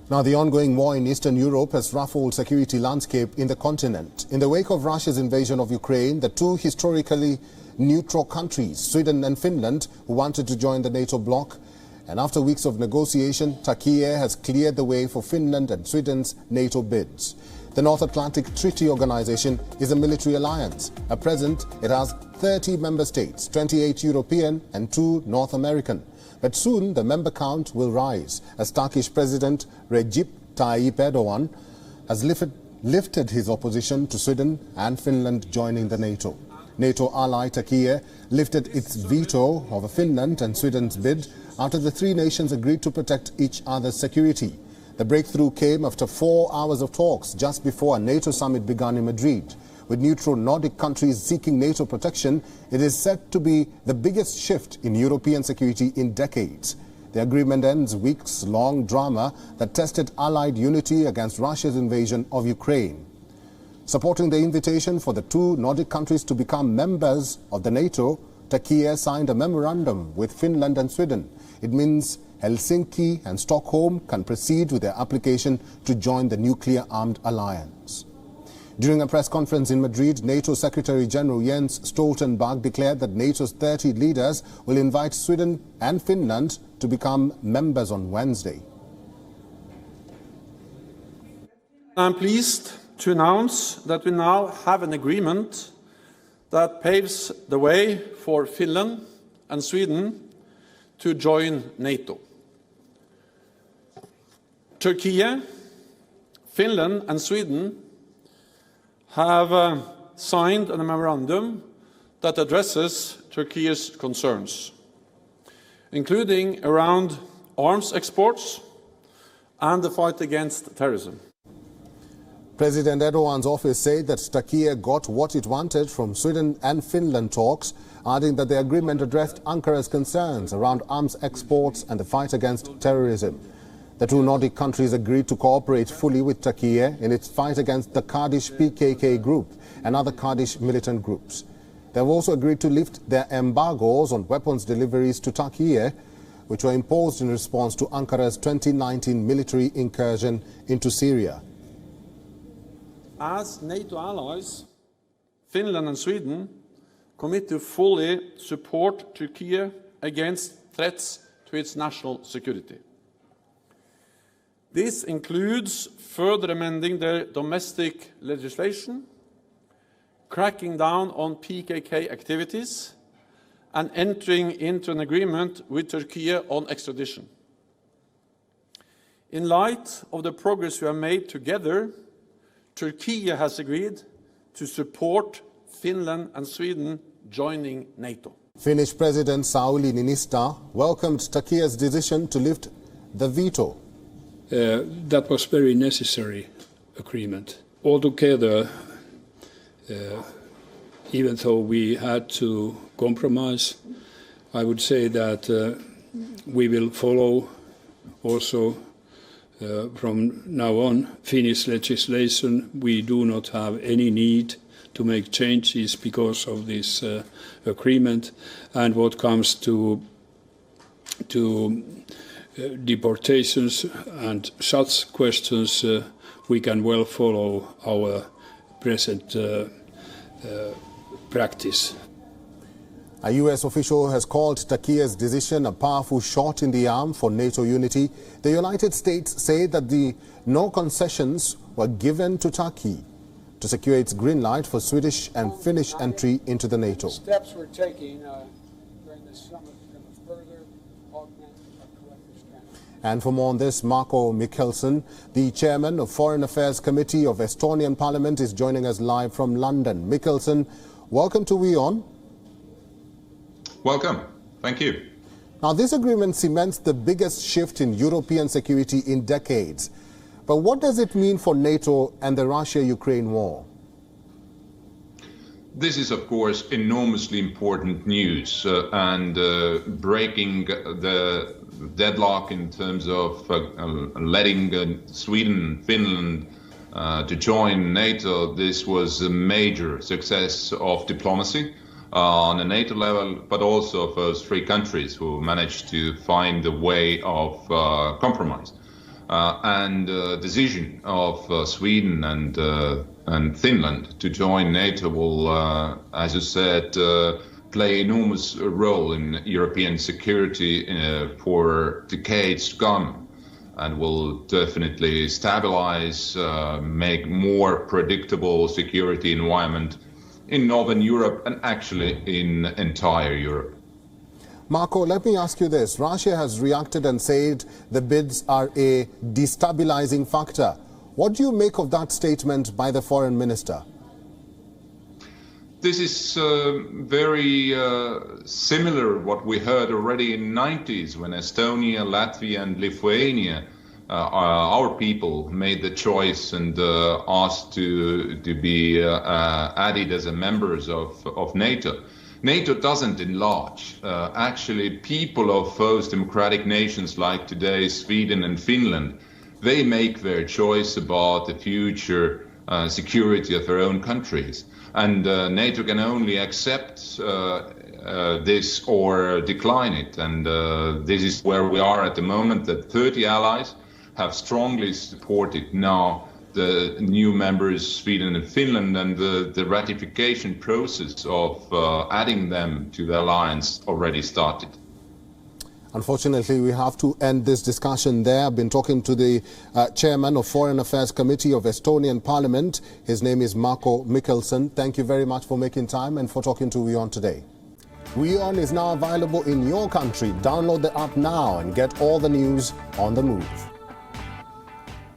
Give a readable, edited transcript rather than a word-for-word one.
Now, the ongoing war in Eastern Europe has ruffled security landscape in the continent. In the wake of Russia's invasion of Ukraine, the two historically neutral countries, Sweden and Finland, who wanted to join the NATO bloc, and after weeks of negotiation, Turkiye has cleared the way for Finland and Sweden's NATO bids. The North Atlantic Treaty Organization is a military alliance. At present, it has 30 member states, 28 European and 2 North American. But soon the member count will rise as Turkish President Recep Tayyip Erdogan has lifted his opposition to Sweden and Finland joining the NATO. NATO ally Turkiye lifted its veto of Finland and Sweden's bid after the three nations agreed to protect each other's security. The breakthrough came after 4 hours of talks just before a NATO summit began in Madrid. With neutral Nordic countries seeking NATO protection, it is said to be the biggest shift in European security in decades. The agreement ends weeks-long drama that tested Allied unity against Russia's invasion of Ukraine. Supporting the invitation for the two Nordic countries to become members of the NATO, Turkiye signed a memorandum with Finland and Sweden. It means Helsinki and Stockholm can proceed with their application to join the nuclear-armed alliance. During a press conference in Madrid, NATO Secretary-General Jens Stoltenberg declared that NATO's 30 leaders will invite Sweden and Finland to become members on Wednesday. I'm pleased to announce that we now have an agreement that paves the way for Finland and Sweden to join NATO. Turkey, Finland and Sweden have signed a memorandum that addresses Turkey's concerns, including around arms exports and the fight against terrorism. President Erdogan's office said that Turkey got what it wanted from Sweden and Finland talks, adding that the agreement addressed Ankara's concerns around arms exports and the fight against terrorism. The two Nordic countries agreed to cooperate fully with Turkey in its fight against the Kurdish PKK group and other Kurdish militant groups. They have also agreed to lift their embargoes on weapons deliveries to Turkey, which were imposed in response to Ankara's 2019 military incursion into Syria. As NATO allies, Finland and Sweden commit to fully support Turkey against threats to its national security. This includes further amending their domestic legislation, cracking down on PKK activities, and entering into an agreement with Turkey on extradition. In light of the progress we have made together, Turkey has agreed to support Finland and Sweden joining NATO. Finnish President Sauli Niinistö welcomed Turkey's decision to lift the veto. That was very necessary agreement. Altogether, even though we had to compromise, I would say that we will follow also from now on Finnish legislation. We do not have any need to make changes because of this agreement. And what comes to deportations and such questions, we can well follow our present practice. A US official has called Turkey's decision a powerful shot in the arm for NATO unity. The United States say that the no concessions were given to Turkey to secure its green light for Swedish and Finnish entry into the NATO. Steps we're taking during this summit are going to further augment our collective strength. And for more on this, Marko Mihkelson, the chairman of Foreign Affairs Committee of Estonian Parliament, is joining us live from London. Mihkelson, welcome to WION. Welcome. Thank you. Now, this agreement cements the biggest shift in European security in decades. But what does it mean for NATO and the Russia-Ukraine war? This is, of course, enormously important news and breaking the deadlock in terms of letting Sweden and Finland to join NATO. This was a major success of diplomacy on a NATO level, but also of those three countries who managed to find a way of compromise. and decision of Sweden and Finland to join NATO will, as you said, play an enormous role in European security for decades to come, and will definitely stabilize, make more predictable security environment in Northern Europe and actually in entire Europe. Marco, let me ask you this. Russia has reacted and said the bids are a destabilizing factor. What do you make of that statement by the foreign minister? This is very similar what we heard already in the 90s when Estonia, Latvia and Lithuania, our people, made the choice and asked to be added as a members of NATO. NATO doesn't enlarge. Actually, people of those democratic nations like today Sweden and Finland, they make their choice about the future security of their own countries. And NATO can only accept this or decline it. And this is where we are at the moment, that 30 allies have strongly supported now the new members, Sweden and Finland, and the ratification process of adding them to the alliance already started. Unfortunately, we have to end this discussion there. I've been talking to the chairman of Foreign Affairs Committee of Estonian Parliament. His name is Marko Mihkelson. Thank you very much for making time and for talking to WION today. WION is now available in your country. Download the app now and get all the news on the move.